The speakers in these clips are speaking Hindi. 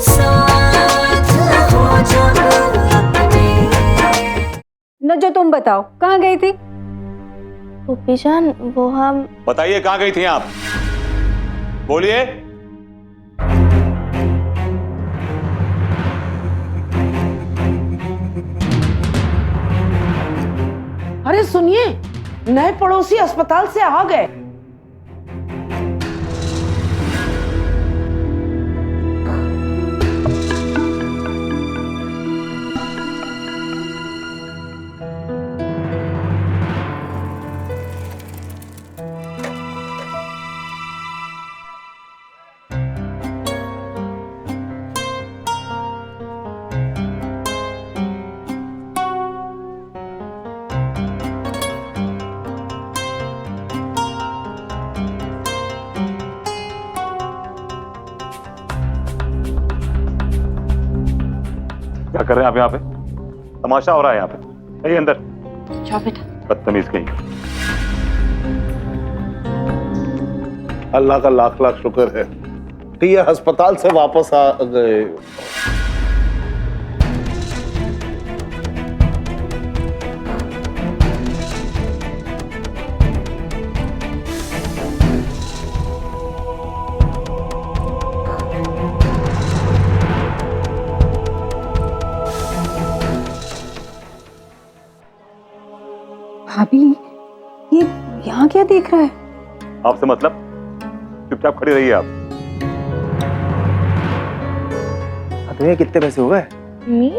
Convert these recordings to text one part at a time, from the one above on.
साथ हो जब अपने। न जो तुम बताओ कहाँ गई थी? पुप्पी जान वो हम बताइए कहाँ गई थी आप? बोलिए। अरे सुनिए, नए पड़ोसी अस्पताल से आ गए। क्या कर रहे हैं आप यहाँ पे? तमाशा हो रहा है यहाँ पे। आइए अंदर। जाओ बेटा। बदतमीज कहीं। अल्लाह का लाख लाख शुक्र है कि ये अस्पताल से वापस आ गए। भाभी ये यहाँ क्या देख रहा है? आपसे मतलब? चुपचाप खड़ी रहिए आप। तुम्हें कितने पैसे हो गए? मम्मी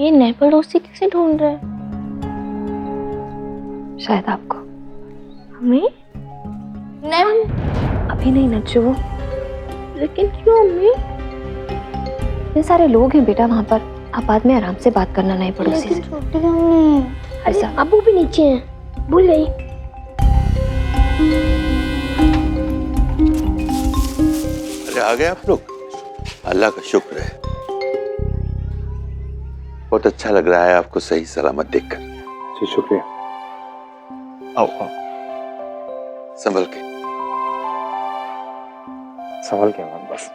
ये नए पड़ोसी किसे ढूंढ रहे हैं? शायद आपको। मम्मी नहीं अभी नहीं नचो। लेकिन क्यों मम्मी? इतने सारे लोग हैं बेटा वहाँ पर, आप बाद में आराम से बात करना नए पड़ोसी से। छोटी मम्मी, अरे अबू भी नीचे हैं, भूल गई। अरे आ गए आप लोग? अल्लाह का शुक्र है। बहुत अच्छा लग रहा है आपको सही सलामत देखकर। जी शुक्रिया। आओ आओ। संभल के। सवाल क्या है बस?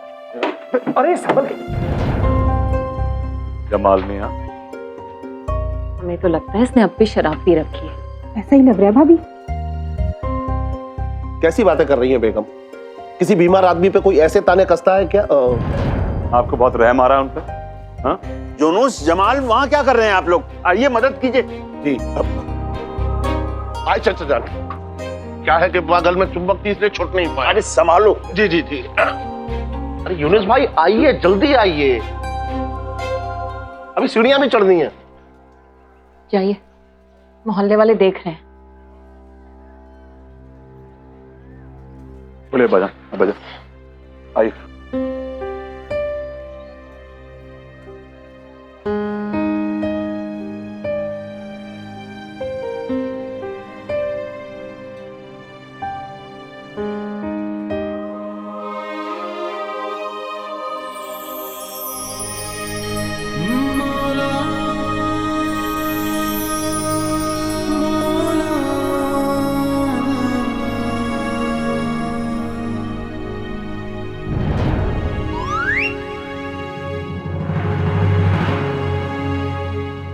अरे सवाल जमाल मियां, हमें तो लगता है इसने अब भी शराब पी रखी है। ऐसा ही लग रहा है भाभी। कैसी बातें कर रही हैं बेगम? किसी बीमार आदमी पे कोई ऐसे ताने कसता है क्या? आपको बहुत रहम आ रहा है उन पे? हाँ? यूनुस, जमाल, वहां क्या कर रहे हैं आप लोग? आइए मदद कीजिए। जी आए चाचा जान। क्या है कि बगल में चुंबक थी इसलिए छूट नहीं पाया। अरे संभालो। जी जी जी। अरे यूनुस भाई आइए, जल्दी आइए, अभी सीढ़ियां भी चढ़नी है। जाइए, मोहल्ले वाले देख रहे हैं। बोले बजा बजा। आइए।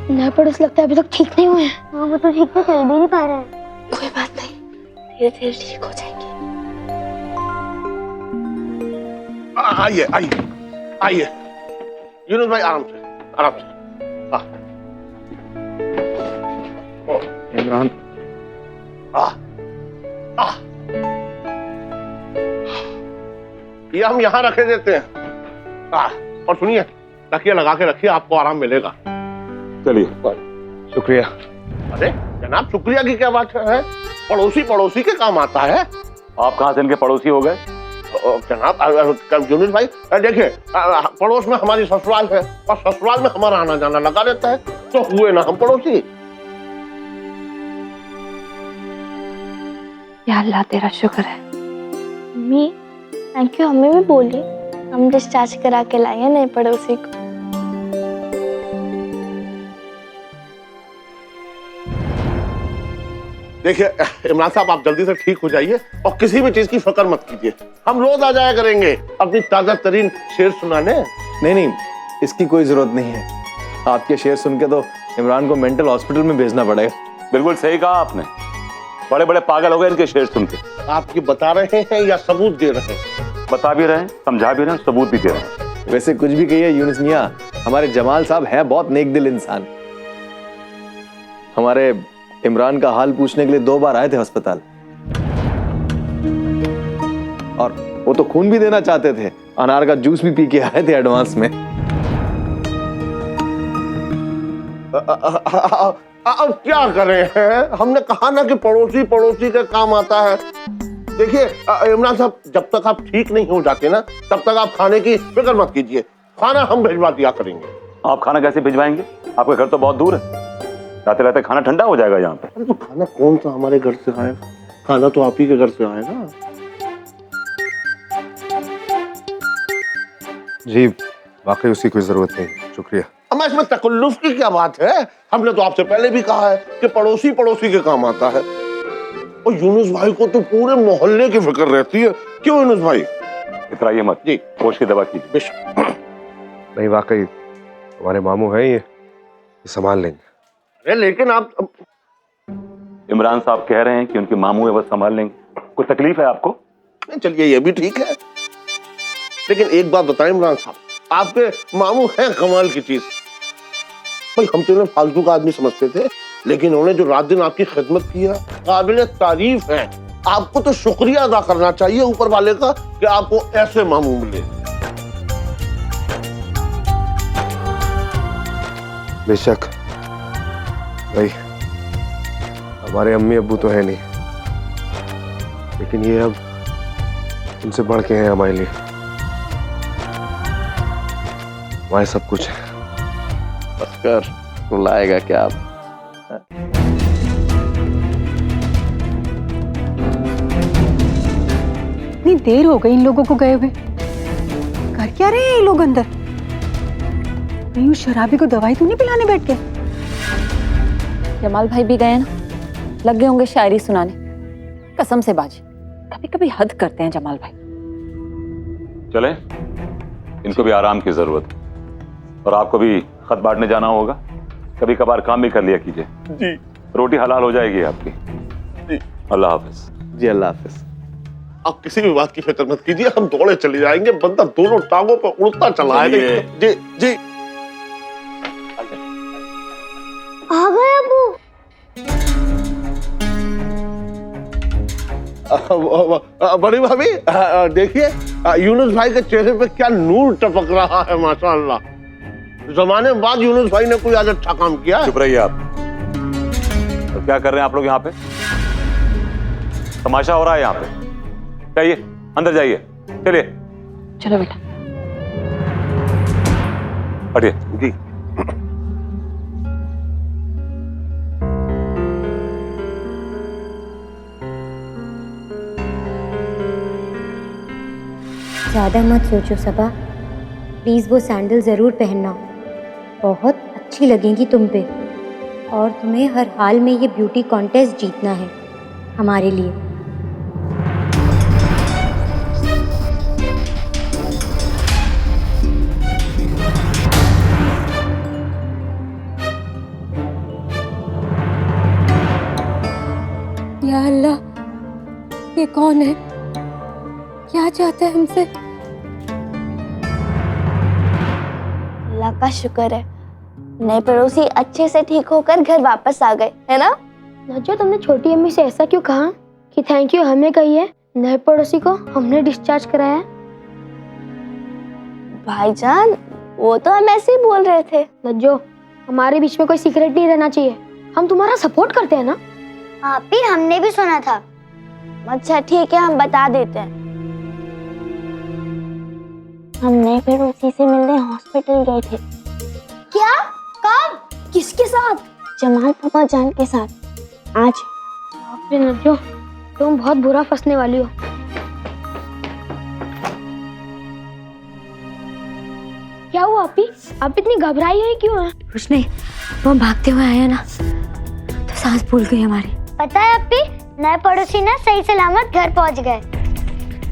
नया पड़ोसी लगता है अभी तक ठीक नहीं हुए हैं। हाँ वो तो ठीक से चल भी नहीं पा रहा है। कोई बात नहीं, धीरे धीरे ठीक हो जाएंगे। आइए आइए आइए यूनुस भाई, आराम से आराम से। इमरान, ये हम यहाँ रखे देते हैं। और सुनिए, तकिया लगा के रखिए, आपको आराम मिलेगा। चलिए। शुक्रिया। अरे जनाब, शुक्रिया की क्या बात है? पड़ोसी पड़ोसी के काम आता है। आप कहाँ से इनके पड़ोसी हो गए? जनाब यूनुस भाई देखिए, पड़ोस में हमारी ससुराल है और ससुराल में हमारा आना जाना लगा रहता है, तो हुए ना हम पड़ोसी। या अल्लाह तेरा शुक्र है। मम्मी थैंक यू, हमें भी बोली। हम डिस्चार्ज करा के लाए हैं नए पड़ोसी को। देखिए इमरान साहब, आप जल्दी से ठीक हो जाइए और किसी भी चीज की फिक्र मत कीजिए। हम रोज आ जाया करेंगे अपनी ताजा तरीन शेर सुनाने। नहीं, इसकी कोई जरूरत नहीं है। आपके शेर सुन के तो इमरान को मेंटल हॉस्पिटल में भेजना पड़ेगा। बिल्कुल सही कहा आपने, बड़े बड़े पागल हो गए इनके शेर सुन के। आप ये बता रहे हैं या सबूत दे रहे हैं? बता भी रहे हैं, समझा भी रहे हैं, सबूत भी दे रहे हैं। वैसे कुछ भी कहिए यूनुस मियां, हमारे जमाल साहब है बहुत नेक दिल इंसान। हमारे इमरान का हाल पूछने के लिए 2 बार आए थे अस्पताल, और वो तो खून भी देना चाहते थे, अनार का जूस भी पी के आए थे एडवांस में। अब क्या करें हैं? हमने कहा ना कि पड़ोसी पड़ोसी के काम आता है। देखिए इमरान साहब, जब तक आप ठीक नहीं हो जाते ना, तब तक आप खाने की फिक्र मत कीजिए। खाना हम भिजवा दिया करेंगे। आप खाना कैसे भिजवाएंगे? आपका घर तो बहुत दूर है, लाते लाते खाना ठंडा हो जाएगा यहाँ पे। अरे तो खाना कौन सा हमारे घर से आएगा? खाना तो आप ही के घर से आएगा। जी वाकई उसकी कोई जरूरत नहीं, शुक्रिया। अम्मा, इसमें तकल्लुफ की क्या बात है? हमने तो आपसे पहले भी कहा है कि पड़ोसी पड़ोसी के काम आता है। और यूनुस भाई को तो पूरे मोहल्ले की फिक्र रहती है। क्यों यूनुस भाई? इतराइए मत जी, होश की दवा कीजिए। बेशक। नहीं वाकई हमारे मामू हैं, ये संभाल लेंगे। अरे लेकिन आप इमरान साहब कह रहे हैं कि उनके मामू है, वो संभाल लेंगे। कोई तकलीफ है आपको? नहीं, चलिए ये भी ठीक है। लेकिन एक बात बताएं इमरान साहब, आपके मामू हैं कमाल की चीज। भाई हम तो इन्हें फालतू का आदमी समझते थे, लेकिन उन्होंने जो रात दिन आपकी खिदमत किया, काबिल तारीफ है। आपको तो शुक्रिया अदा करना चाहिए ऊपर वाले का कि आपको ऐसे मामू मिले। बेशक भाई, हमारे अम्मी अब्बू तो है नहीं, लेकिन ये अब उनसे बढ़ के हैं हमारे लिए। हमारे सब कुछ है। बस कर, रुलाएगा क्या आप? इतनी देर हो गई इन लोगों को गए हुए, कर क्या रहे हैं ये लोग अंदर? कहीं उस शराबी को दवाई तो नहीं पिलाने बैठ गए? जमाल भाई भी गए ना, लग गए होंगे शायरी सुनाने। कसम से बाजी, कभी कभी हद करते हैं जमाल भाई। चले, इनको भी आराम की जरूरत है, और आपको भी खत बांटने जाना होगा। कभी कभार काम भी कर लिया कीजिए जी, रोटी हलाल हो जाएगी आपकी जी। अल्लाह हाफिज जी। अल्लाह हाफिज। आप किसी भी बात की फिक्र मत कीजिए, हम दौड़े चले जाएंगे। बंदा दोनों टांगों पर उड़ता चला आएगा। जी जी। आ गए अबू। बड़ी भाभी देखिए, यूनुस भाई के चेहरे पे क्या नूर टपक रहा है, माशाअल्लाह। जमाने बाद यूनुस भाई ने कोई आज अच्छा काम किया। चुप रहिए आप। तो क्या कर रहे हैं आप लोग यहाँ पे? तमाशा हो रहा है यहाँ पे। जाइए अंदर जाइए, चलिए। चलो बेटा। हटिए जी। ज़्यादा मत सोचो सबा, प्लीज़ वो सैंडल ज़रूर पहनना, बहुत अच्छी लगेंगी तुम पे। और तुम्हें हर हाल में ये ब्यूटी कॉन्टेस्ट जीतना है हमारे लिए। या अल्लाह, ये कौन है? क्या चाहता है हमसे? अल्लाह का शुक्र है, नए पड़ोसी अच्छे से ठीक होकर घर वापस आ गए, है ना? नजो, तुमने छोटी अम्मी से ऐसा क्यों कहा कि थैंक यू हमें कहिए, नए पड़ोसी को हमने डिस्चार्ज कराया? भाईजान, वो तो हम ऐसे ही बोल रहे थे। नजो, हमारे बीच में कोई सीक्रेट नहीं रहना चाहिए, हम तुम्हारा सपोर्ट करते हैं ना। आप ही, हमने भी सुना था। अच्छा ठीक है, हम बता देते हैं। हम नए पड़ोसी से मिलने हॉस्पिटल गए थे। क्या? कब? किसके साथ? जमाल पापा जान के साथ। आज। बाप रे नज्जो, तुम बहुत बुरा फंसने वाली हो। क्या हुआ आपी? आप इतनी घबराई हुई क्यों हैं? कुछ नहीं, वो भागते हुए आए ना, तो सांस फूल गई हमारी। पता है अप्पी, नए पड़ोसी ना सही सलामत घर पहुंच गए।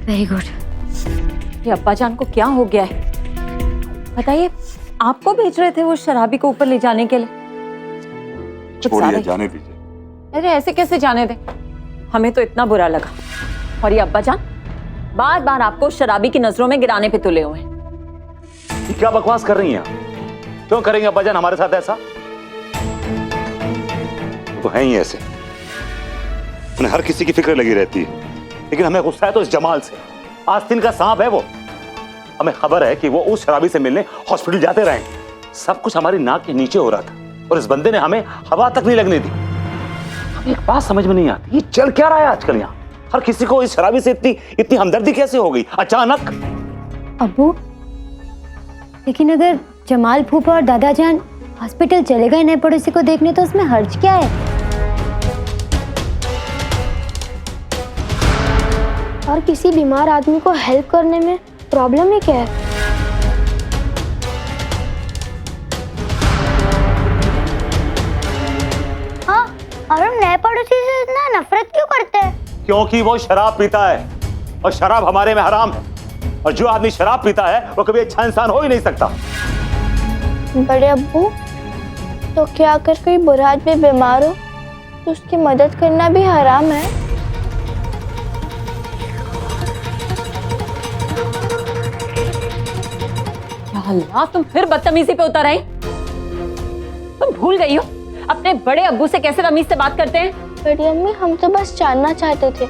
Very good. ये अब्बा जान को क्या हो गया है? बताइए, आपको भेज रहे थे वो शराबी को ऊपर ले जाने के लिए? छोड़िए, जाने दीजिए। अरे ऐसे कैसे जाने दे? हमें तो इतना बुरा लगा। और ये अब्बा जान बार बार आपको शराबी की नजरों में गिराने पे तुले हुए हैं। ये क्या बकवास कर रही हैं आप? क्यों करेंगे अब्बा जान हमारे साथ ऐसा? तो है ही ऐसे, उन्हें हर किसी की फिक्र लगी रहती है, लेकिन हमें गुस्सा है तो इस जमाल से। आस्तीन का सांप है वो। हमें खबर है कि वो उस शराबी से मिलने हॉस्पिटल जाते रहे। सब कुछ हमारी नाक के नीचे हो रहा था और इस बंदे ने हमें हवा तक नहीं लगने दी। हमें एक बात समझ में नहीं आती, ये चल क्या रहा है आजकल यहाँ? हर किसी को इस शराबी से इतनी हमदर्दी कैसे हो गई अचानक? अब्बू, लेकिन अगर जमाल फूफा और दादा जान हॉस्पिटल चले गए नए पड़ोसी को देखने, तो उसमें हर्ज क्या है? और किसी बीमार आदमी को हेल्प करने में प्रॉब्लम ही क्या है? हाँ, और हम नए पड़ोसी से इतना नफरत क्यों करते हैं? क्योंकि वो शराब पीता है और शराब हमारे में हराम है। और जो आदमी शराब पीता है वो कभी अच्छा इंसान हो ही नहीं सकता। बड़े अब्बू, तो क्या अगर कोई बुरा आदमी बीमार हो तो उसकी मदद करना भी हराम है? या अल्लाह, तुम फिर बदतमीजी पे उतर आई। तुम भूल गई हो अपने बड़े अब्बू से कैसे तमीज से बात करते हैं? बड़ी अम्मी, हम तो बस जानना चाहते थे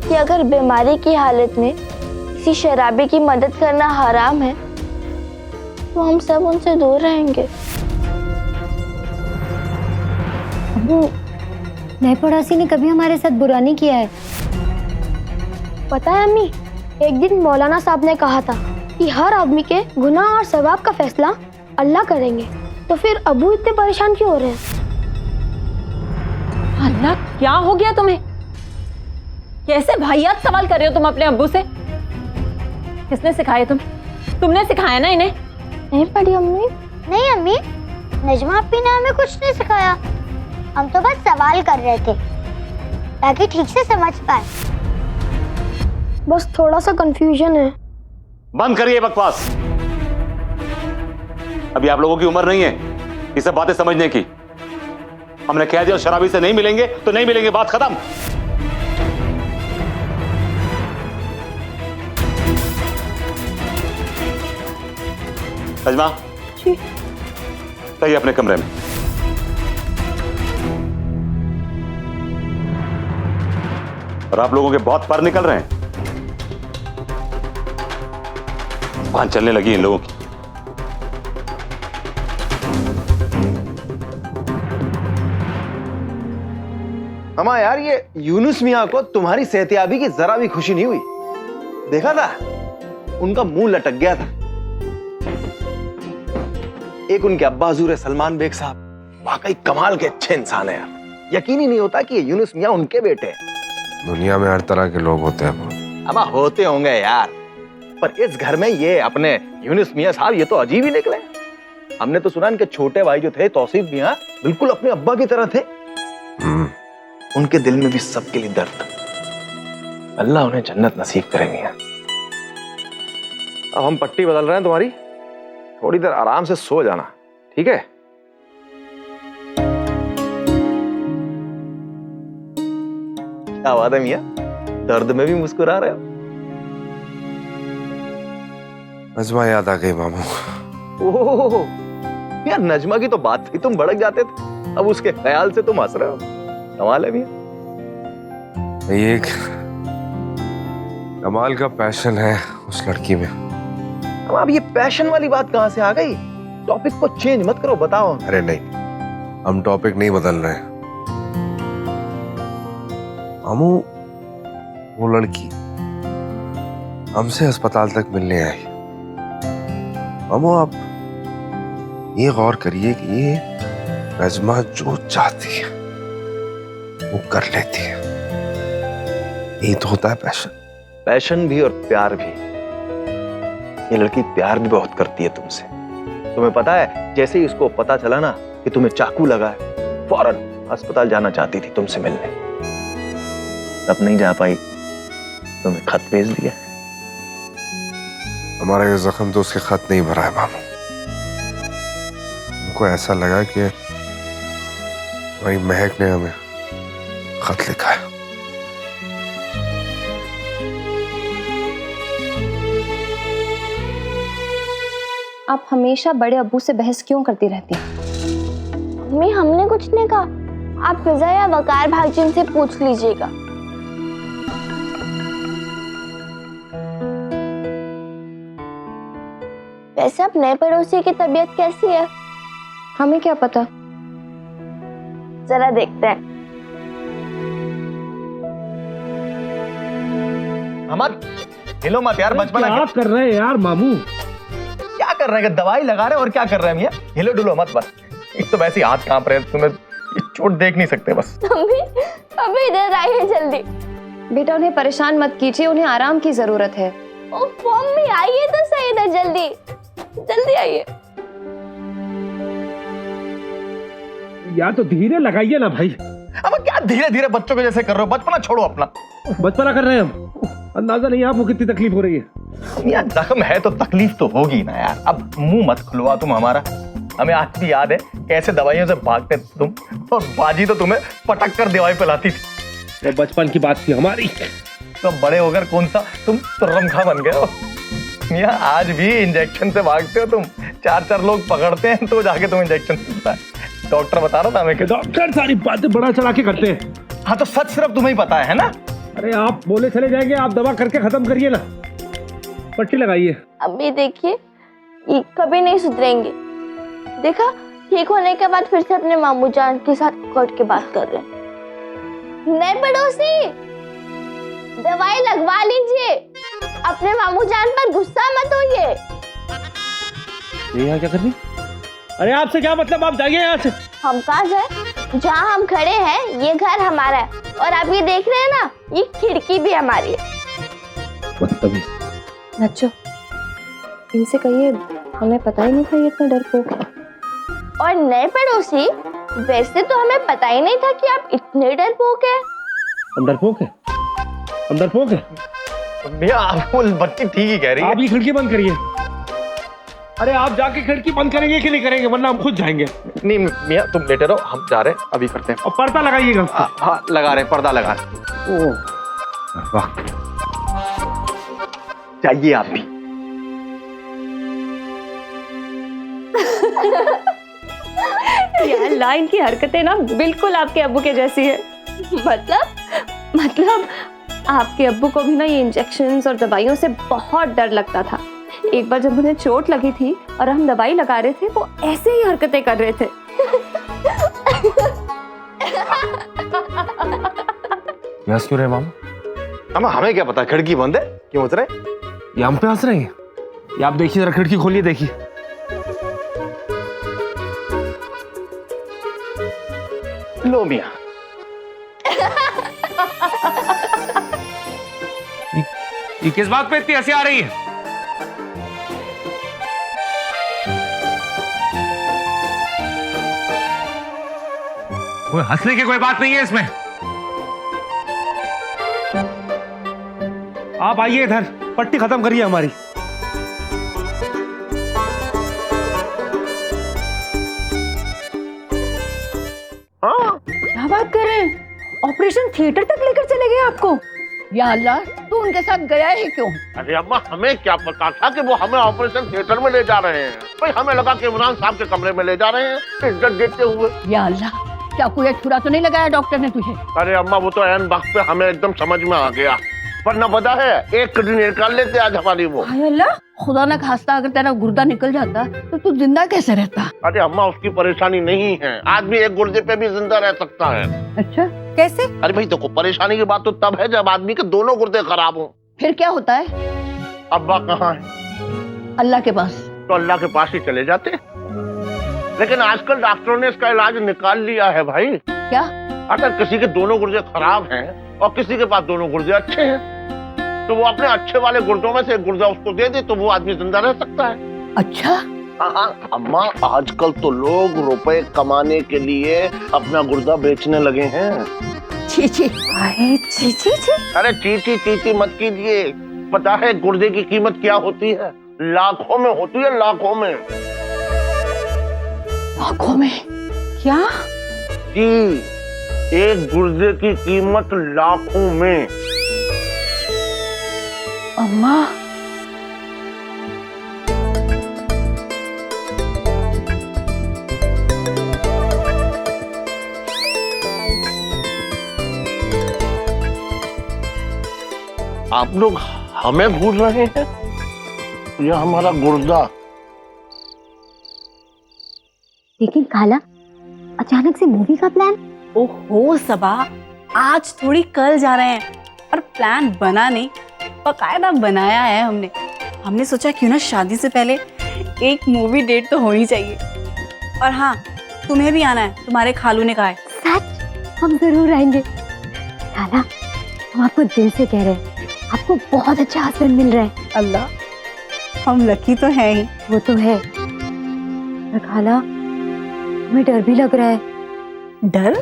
कि अगर बीमारी की हालत में किसी शराबी की मदद करना हराम है तो हम सब उनसे दूर रहेंगे। नए पड़ोसी ने कभी हमारे साथ बुरा नहीं किया है। पता है अम्मी, एक दिन मौलाना साहब ने कहा था कि हर आदमी के गुनाह और सवाब का फैसला अल्लाह करेंगे। तो फिर अबू इतने परेशान क्यों हो रहे हैं? अल्लाह, क्या हो गया तुम्हें? कैसे भाईयात सवाल कर रहे हो तुम अपने अब्बू से? किसने सिखाया तुम्हें? तुमने सिखाया ना इन्हें? नहीं बड़ी अम्मी। नहीं अम्मी, नजमा अप्पी ने हमें कुछ नहीं सिखाया। हम तो बस सवाल कर रहे थे ताकि ठीक से समझ पाए। बस थोड़ा सा कंफ्यूजन है। बंद करिए बकवास। अभी आप लोगों की उम्र नहीं है ये सब बातें समझने की। हमने कह दिया शराबी से नहीं मिलेंगे तो नहीं मिलेंगे, बात खत्म। नजमा, जाइए अपने कमरे में। और आप लोगों के बहुत पर निकल रहे हैं। वहां चलने लगी इन लोगों की। अम्मा यार, ये यूनुस मियां को तुम्हारी सेहतयाबी की जरा भी खुशी नहीं हुई। देखा था, उनका मुंह लटक गया था। एक उनके अब्बा हुजूर सलमान बेग साहब वाकई कमाल के अच्छे इंसान है यार। यकीन ही नहीं होता कि ये यूनुस मियां उनके बेटे हैं। दुनिया में हर तरह के लोग होते हैं। अम्मा होते होंगे यार, पर इस घर में ये अपने यूनुस मियां साहब ये तो अजीब ही निकले। हमने तो सुना इनके छोटे भाई जो थे तौसीफ मियां बिल्कुल अपने अब्बा की तरह थे। उनके दिल में भी सबके लिए दर्द। अल्लाह उन्हें जन्नत नसीब करेंगे। अब हम पट्टी बदल रहे हैं तुम्हारी, थोड़ी देर आराम से सो जाना, ठीक है? क्या बात है मियां, दर्द में भी मुस्कुरा रहे हो? नजमा याद आ गई मामू। ओह यार, नजमा की तो बात थी, तुम भड़क जाते थे, अब उसके ख्याल से तुम हंस रहे हो। कमाल है भैया। ये एक कमाल का पैशन है उस लड़की में। अब ये पैशन वाली बात कहां से आ गई? टॉपिक को चेंज मत करो, बताओ। अरे नहीं, हम टॉपिक नहीं बदल रहे हैं मामू। वो लड़की हमसे अस्पताल तक मिलने आई। मामू आप ये गौर करिए कि ये नजमा जो चाहती है वो कर लेती है। यही तो होता है पैशन। पैशन भी और प्यार भी। ये लड़की प्यार भी बहुत करती है तुमसे। तुम्हें पता है, जैसे ही उसको पता चला ना कि तुम्हें चाकू लगा है, फौरन अस्पताल जाना चाहती थी तुमसे मिलने, अब नहीं जा पाई, तुम्हें खत भेज दिया। हमारा ये जख्म तो उसके खत नहीं भरा है मामू। उनको ऐसा लगा कि हमारी महक ने हमें खत लिखा है। आप हमेशा बड़े अब्बू से बहस क्यों करती रहती हैं? मम्मी हमने कुछ नहीं कहा, आप फिजा या वकार भागजिन से पूछ लीजिएगा। वैसे अब नए पड़ोसी की तबीयत कैसी है? हमें क्या पता, जरा देखते हैं। अमर हिलो मत यार, बचपन क्या कर रहे हैं यार मामू? क्या कर रहे हैं? दवाई लगा रहे हैं और क्या कर रहे हैं मियां? हिलो डुलो मत बस, एक तो वैसे ही हाथ कांप रहे हैं, तुम्हें चोट देख नहीं सकते बस। मम्मी अभी इधर आइए जल्दी। बेटा उन्हें परेशान मत कीजिए, उन्हें आराम की जरूरत है। ओ मम्मी आइए तो सही इधर, जल्दी जल्दी आइए। यार तो धीरे लगाइए ना भाई। अब क्या धीरे धीरे बच्चों के जैसे कर रहे हो? बचपना छोड़ो अपना। बचपना कर रहे हैं हम, अंदाजा नहीं आपको कितनी तकलीफ हो रही है। यार जख्म है तो तकलीफ तो होगी ना यार। अब मुंह मत खुलवा तुम हमारा। हमें आज भी याद है कैसे दवाइयों से भागते थे तुम, और बाजी तो तुम्हें पटक कर दवाई पिलाती थी। ये बचपन की बात थी हमारी। तो बड़े होकर कौन सा तुम रमखा बन गए हो? यार आज भी इंजेक्शन से भागते हो तुम। 4-4 लोग पकड़ते हैं तो जाके तुम इंजेक्शन मिलता है। डॉक्टर बता रहा था हमें कि डॉक्टर सारी बातें बड़ा चढ़ा के करते हैं। हाँ तो सच सिर्फ तुम्हें ही पता है ना? अरे आप बोले चले जाएंगे, आप दवा करके खत्म करिए ना, पट्टी लगाइए। अभी देखिए ये कभी नहीं सुधरेंगे। देखा, ठीक होने के बाद फिर से अपने मामू जान के साथ कोर्ट की बात कर रहे हैं। नए पड़ोसी दवाई लगवा लीजिए, अपने मामू जान पर गुस्सा मत होइए। ये यहाँ क्या कर रही? अरे आपसे क्या मतलब, आप जाइए यहाँ से। हम कहाँ जाए? जहाँ हम खड़े हैं ये घर हमारा है, और आप ये देख रहे हैं ना, ये खिड़की भी हमारी है। बदतमीज। नच्चो, इनसे कहिए हमें पता ही नहीं था ये इतना डरपोक है। और नए पड़ोसी वैसे तो हमें पता ही नहीं था कि आप इतने डरपोक हैं। हम डरपोक है? हम डरपोक है? भैया आपको बच्ची ठीक ही कह रही है। आप ये खिड़की बंद करिए। अरे आप जाके खिड़की बंद करेंगे कि नहीं करेंगे, वरना हम खुद जाएंगे। नहीं मियां तुम लेटे रहो, हम जा रहे हैं, अभी करते हैं। और पर्दा लगाइएगा। हाँ लगा रहे हैं, पर्दा लगा रहे हैं। वाह, चाहिए आप भी। यार लाइन की हरकतें ना बिल्कुल आपके अब्बू के जैसी है। मतलब आपके अब्बू को भी ना ये इंजेक्शंस और दवाइयों से बहुत डर लगता था। एक बार जब उन्हें चोट लगी थी और हम दवाई लगा रहे थे, वो ऐसे ही हरकतें कर रहे थे। हंस क्यों रहे मामा? अम्मा हमें क्या पता, खिड़की बंद है, क्यों हंस रहे? ये हम पे हंस रहे हैं? ये आप देखिए, जरा खिड़की खोलिए, देखिए। लो मियां। ये किस बात पे इतनी हंसी आ रही है? कोई हंसने की कोई बात नहीं है इसमें। आप आइए इधर, पट्टी खत्म करिए हमारी। हाँ क्या बात कर रहे हैं? ऑपरेशन थिएटर तक लेकर चले गए आपको? या अल्लाह, तू उनके साथ गया ही क्यों? अरे अम्मा, हमें क्या पता था कि वो हमें ऑपरेशन थिएटर में ले जा रहे हैं। भाई हमें लगा कि इमरान साहब के कमरे में ले जा रहे हैं, इज्जत देते हुए। या अल्लाह, क्या कोई छुरा तो नहीं लगाया डॉक्टर ने तुझे? अरे अम्मा, वो तो ऐन वक्त पे हमें एकदम समझ में आ गया, वरना पता है एक किडनी निकाल लेते आज हमारी वो। हाय अल्लाह, खुदा न खास्ता अगर तेरा गुर्दा निकल जाता तो तू जिंदा कैसे रहता? अरे अम्मा, उसकी परेशानी नहीं है, आदमी एक गुर्दे पे भी जिंदा रह सकता है। अच्छा, कैसे? अरे भाई देखो, परेशानी की बात तो तब है जब आदमी के दोनों गुर्दे खराब हों। फिर क्या होता है? अब्बा कहाँ है? अल्लाह के पास। तो अल्लाह के पास ही चले जाते। लेकिन आजकल डॉक्टरों ने इसका इलाज निकाल लिया है भाई। क्या? अगर किसी के दोनों गुर्दे खराब हैं और किसी के पास दोनों गुर्दे अच्छे हैं, तो वो अपने अच्छे वाले गुर्दों में से एक गुर्दा उसको दे दे तो वो आदमी जिंदा रह सकता है। अच्छा, हाँ, अम्मा आजकल तो लोग रुपए कमाने के लिए अपना गुर्दा बेचने लगे हैं। चीची अरे चीची जी, अरे चीची चीची मत कीजिए। पता है गुर्दे की कीमत क्या होती है? लाखों में होती है, लाखों में। आंखों में क्या? जी, एक गुर्दे की कीमत लाखों में। अम्मा आप लोग हमें घूर रहे हैं या हमारा गुर्दा? लेकिन खाला, अचानक से मूवी का प्लान? ओहो सबा, आज थोड़ी कल जा रहे हैं और प्लान बना नहीं, बकायदा बनाया है हमने। हमने सोचा क्यों ना शादी से पहले एक मूवी डेट तो होनी चाहिए। और हाँ, तुम्हें भी आना है, तुम्हारे खालू ने कहा है। सच? हम जरूर आएंगे। खाला, हम आपको दिल से कह रहे हैं, आपको बहुत अच्छा हस्बैंड मिल रहा है। अल्लाह, हम लकी तो हैं ही। वो तो है, पर खाला हमें डर भी लग रहा है। डर?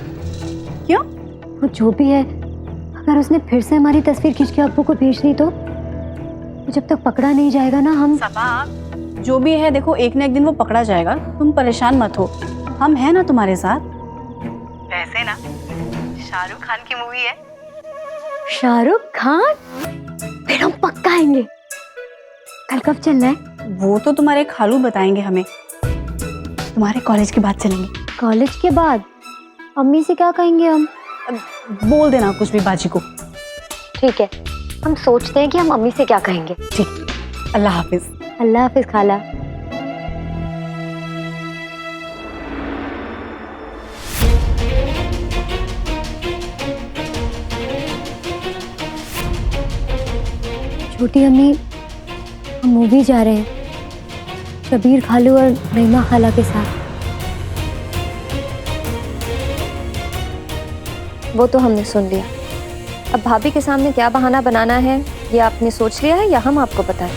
क्यों? वो जो भी है, अगर उसने फिर से हमारी तस्वीर खींच के अब्बू को भेज दी तो जब तक पकड़ा नहीं जाएगा ना हम। सबा, जो भी है देखो, एक न एक दिन वो पकड़ा जाएगा, तुम परेशान मत हो, हम हैं ना तुम्हारे साथ। वैसे ना, शाहरुख खान की मूवी है। शाहरुख खान? फिर हम पक्का आएंगे। कल कब चलना है? वो तो तुम्हारे खालू बताएंगे हमें, तुम्हारे कॉलेज के बाद चलेंगे। कॉलेज के बाद? अम्मी से क्या कहेंगे हम? बोल देना कुछ भी बाजी को। ठीक है, हम सोचते हैं कि हम अम्मी से क्या कहेंगे। ठीक, अल्लाह हाफिज। अल्लाह हाफिज खाला। छोटी अम्मी, हम मूवी जा रहे हैं, शबीर खालू और रहीमा खाला के साथ। वो तो हमने सुन लिया। अब भाभी के सामने क्या बहाना बनाना है ये आपने सोच लिया है या हम आपको बताएं?